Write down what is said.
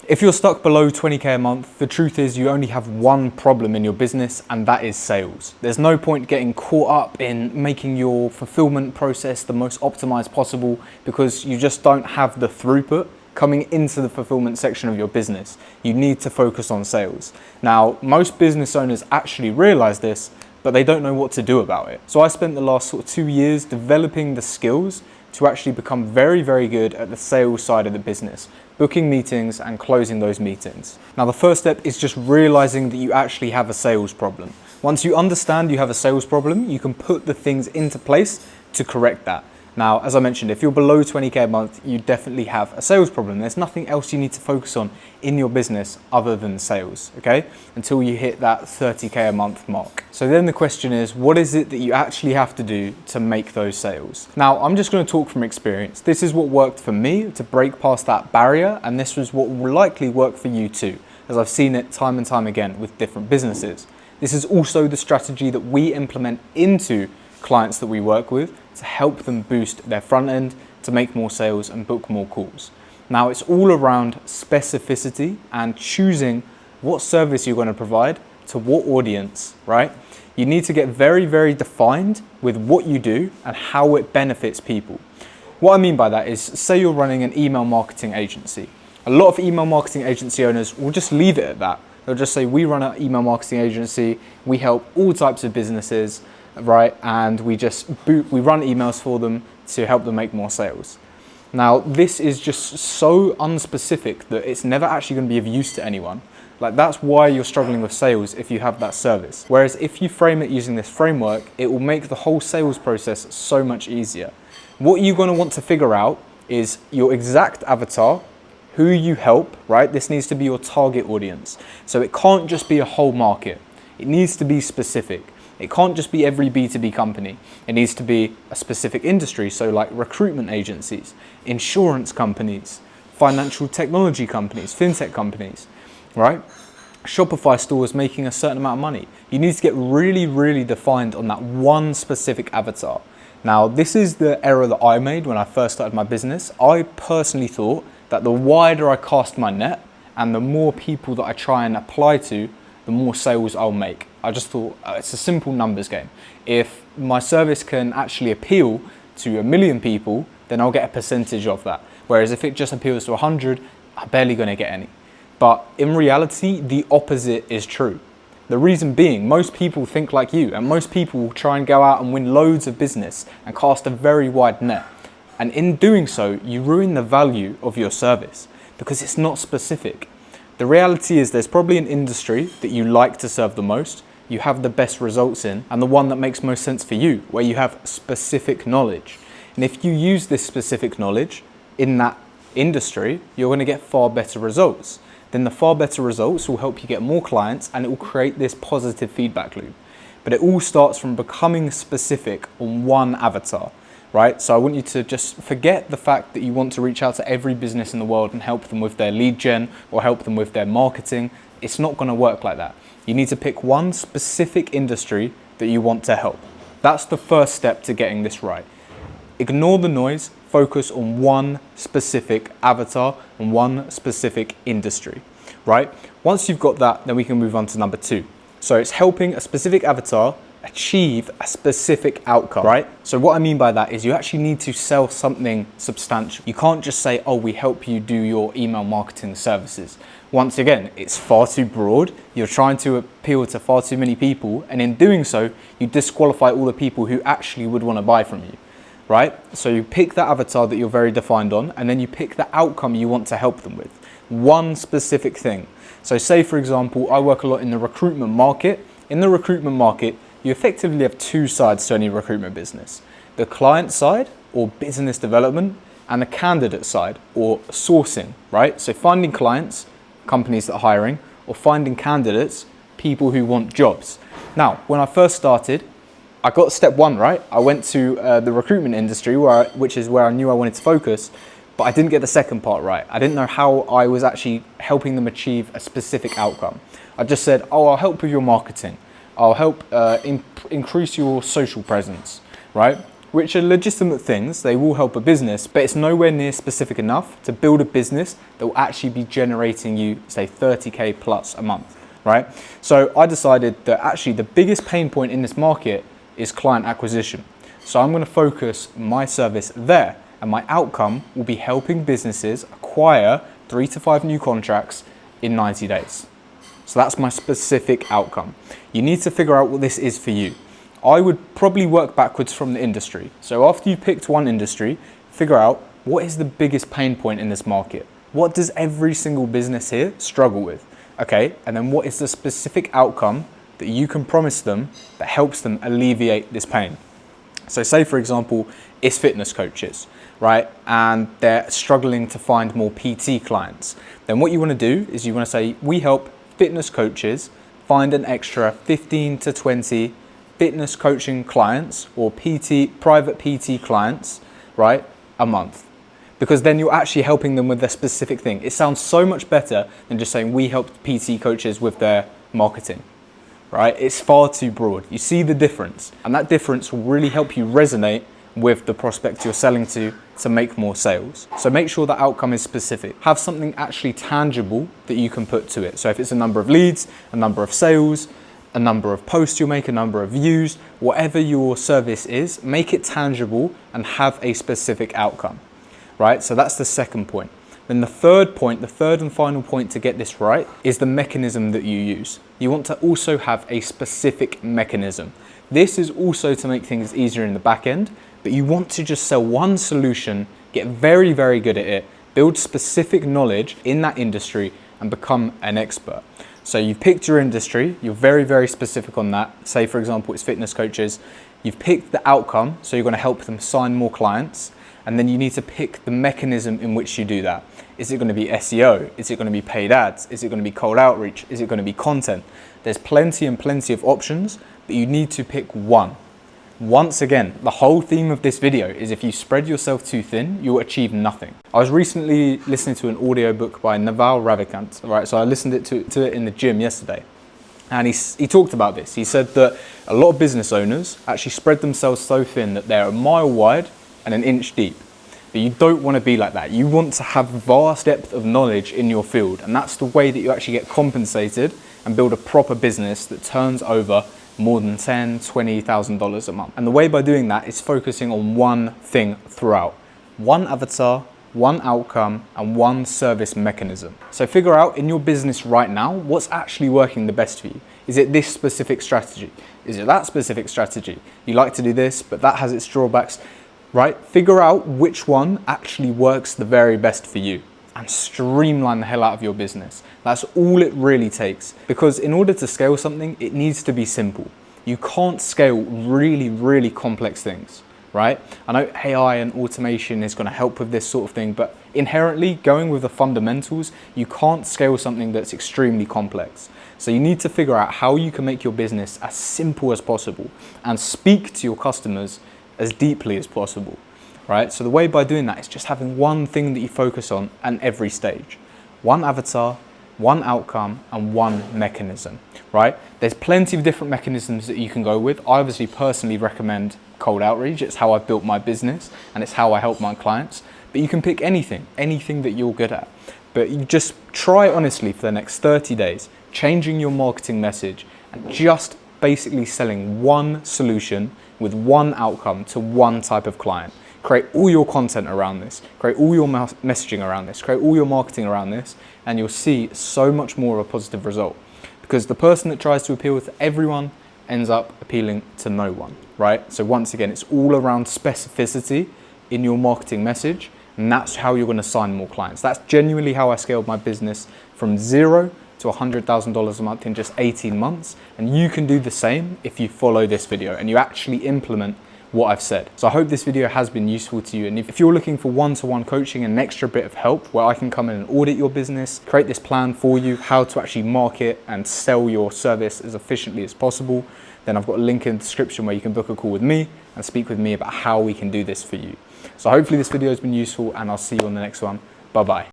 If you're stuck below 20K a month, the truth is you only have one problem in your business, and that is sales. There's no point getting caught up in making your fulfillment process the most optimized possible because you just don't have the throughput coming into the fulfillment section of your business. You need to focus on sales. Now, most business owners actually realize this, but they don't know what to do about it. So I spent the last 2 years developing the skills to actually become very, very good at the sales side of the business, booking meetings and closing those meetings. Now, the first step is just realizing that you actually have a sales problem. Once you understand you have a sales problem, you can put the things into place to correct that. Now, as I mentioned, if you're below 20K a month, you definitely have a sales problem. There's nothing else you need to focus on in your business other than sales, okay? Until you hit that 30K a month mark. So then the question is, what is it that you actually have to do to make those sales? Now, I'm just gonna talk from experience. This is what worked for me to break past that barrier, and this was what will likely work for you too, as I've seen it time and time again with different businesses. This is also the strategy that we implement into clients that we work with to help them boost their front end, to make more sales and book more calls. Now, it's all around specificity and choosing what service you're going to provide to what audience, right? You need to get very, very defined with what you do and how it benefits people. What I mean by that is, say you're running an email marketing agency. A lot of email marketing agency owners will just leave it at that. They'll just say, we run an email marketing agency, we help all types of businesses, right? And we run emails for them to help them make more sales. Now, this is just so unspecific that it's never actually going to be of use to anyone. Like, that's why you're struggling with sales if you have that service. Whereas if you frame it using this framework, it will make the whole sales process so much easier. What you're going to want to figure out is your exact avatar, who you help, right? This needs to be your target audience. So it can't just be a whole market. It needs to be specific. It can't just be every B2B company. It needs to be a specific industry. So like recruitment agencies, insurance companies, financial technology companies, fintech companies, right? Shopify stores making a certain amount of money. You need to get really, really defined on that one specific avatar. Now, this is the error that I made when I first started my business. I personally thought that the wider I cast my net and the more people that I try and apply to, the more sales I'll make. I just thought it's a simple numbers game. If my service can actually appeal to 1 million people, then I'll get a percentage of that. Whereas if it just appeals to 100, I'm barely going to get any. But in reality, the opposite is true. The reason being, most people think like you, and most people will try and go out and win loads of business and cast a very wide net. And in doing so, you ruin the value of your service because it's not specific. The reality is there's probably an industry that you like to serve the most, you have the best results in, and the one that makes most sense for you, where you have specific knowledge. And if you use this specific knowledge in that industry, you're going to get far better results. Then the far better results will help you get more clients, and it will create this positive feedback loop. But it all starts from becoming specific on one avatar, right? So I want you to just forget the fact that you want to reach out to every business in the world and help them with their lead gen or help them with their marketing. It's not going to work like that. You need to pick one specific industry that you want to help. That's the first step to getting this right. Ignore the noise, focus on one specific avatar and one specific industry, right? Once you've got that, then we can move on to number 2. So it's helping a specific avatar achieve a specific outcome, right? So what I mean by that is you actually need to sell something substantial. You can't just say, oh, we help you do your email marketing services. Once again, it's far too broad. You're trying to appeal to far too many people. And in doing so, you disqualify all the people who actually would want to buy from you, right? So you pick that avatar that you're very defined on, and then you pick the outcome you want to help them with. One specific thing. So say, for example, I work a lot in the recruitment market. In the recruitment market, you effectively have 2 sides to any recruitment business. The client side, or business development, and the candidate side, or sourcing, right? So finding clients, companies that are hiring, or finding candidates, people who want jobs. Now, when I first started, I got step 1 right. I went to the recruitment industry, which is where I knew I wanted to focus, but I didn't get the second part right. I didn't know how I was actually helping them achieve a specific outcome. I just said, oh, I'll help with your marketing. I'll help increase your social presence, right? which are legitimate things. They will help a business, but it's nowhere near specific enough to build a business that will actually be generating you, say, 30K plus a month, right? So I decided that actually the biggest pain point in this market is client acquisition. So I'm going to focus my service there, and my outcome will be helping businesses acquire 3 to 5 new contracts in 90 days. So that's my specific outcome. You need to figure out what this is for you. I would probably work backwards from the industry. So after you picked one industry, figure out what is the biggest pain point in this market. What does every single business here struggle with? Okay, and then what is the specific outcome that you can promise them that helps them alleviate this pain? So say, for example, it's fitness coaches, right? And they're struggling to find more PT clients. Then what you want to do is you want to say, we help fitness coaches find an extra 15 to 20 fitness coaching clients or private PT clients, right, a month. Because then you're actually helping them with their specific thing. It sounds so much better than just saying we help PT coaches with their marketing, right? It's far too broad. You see the difference, and that difference will really help you resonate with the prospect you're selling to make more sales. So make sure the outcome is specific. Have something actually tangible that you can put to it. So if it's a number of leads, a number of sales, a number of posts you'll make, a number of views, whatever your service is, make it tangible and have a specific outcome, right? So that's the second point. Then the third point, the third and final point to get this right, is the mechanism that you use. You want to also have a specific mechanism. This is also to make things easier in the back end, but you want to just sell one solution, get very, very good at it, build specific knowledge in that industry and become an expert. So you've picked your industry, you're very, very specific on that. Say, for example, it's fitness coaches. You've picked the outcome, so you're going to help them sign more clients. And then you need to pick the mechanism in which you do that. Is it going to be SEO? Is it going to be paid ads? Is it going to be cold outreach? Is it going to be content? There's plenty and plenty of options, but you need to pick one. Once again, the whole theme of this video is if you spread yourself too thin, you'll achieve nothing. I was recently listening to an audiobook by Naval Ravikant, right? So I listened to it in the gym yesterday. And he talked about this. He said that a lot of business owners actually spread themselves so thin that they're a mile wide and an inch deep. But you don't want to be like that. You want to have vast depth of knowledge in your field. And that's the way that you actually get compensated and build a proper business that turns over more than $10,000, $20,000 a month. And the way by doing that is focusing on one thing throughout. One avatar, one outcome, and one service mechanism. So figure out in your business right now, what's actually working the best for you. Is it this specific strategy? Is it that specific strategy? You like to do this, but that has its drawbacks, right? Figure out which one actually works the very best for you and streamline the hell out of your business. That's all it really takes. Because in order to scale something, it needs to be simple. You can't scale really, really complex things, right? I know AI and automation is going to help with this sort of thing, but inherently going with the fundamentals, you can't scale something that's extremely complex. So you need to figure out how you can make your business as simple as possible and speak to your customers as deeply as possible, right? So the way by doing that is just having one thing that you focus on at every stage. One avatar, one outcome, and one mechanism, right? There's plenty of different mechanisms that you can go with. I obviously personally recommend cold outreach. It's how I've built my business and it's how I help my clients. But you can pick anything that you're good at. But you just try honestly for the next 30 days, changing your marketing message and just basically selling one solution with one outcome to one type of client. Create all your content around this, create all your messaging around this, create all your marketing around this, and you'll see so much more of a positive result. Because the person that tries to appeal to everyone ends up appealing to no one, right? So once again, it's all around specificity in your marketing message, and that's how you're going to sign more clients. That's genuinely how I scaled my business from $0 to $100,000 a month in just 18 months. And you can do the same if you follow this video and you actually implement what I've said. So I hope this video has been useful to you. And if you're looking for one-to-one coaching and an extra bit of help where I can come in and audit your business, create this plan for you, how to actually market and sell your service as efficiently as possible, then I've got a link in the description where you can book a call with me and speak with me about how we can do this for you. So hopefully this video has been useful and I'll see you on the next one. Bye-bye.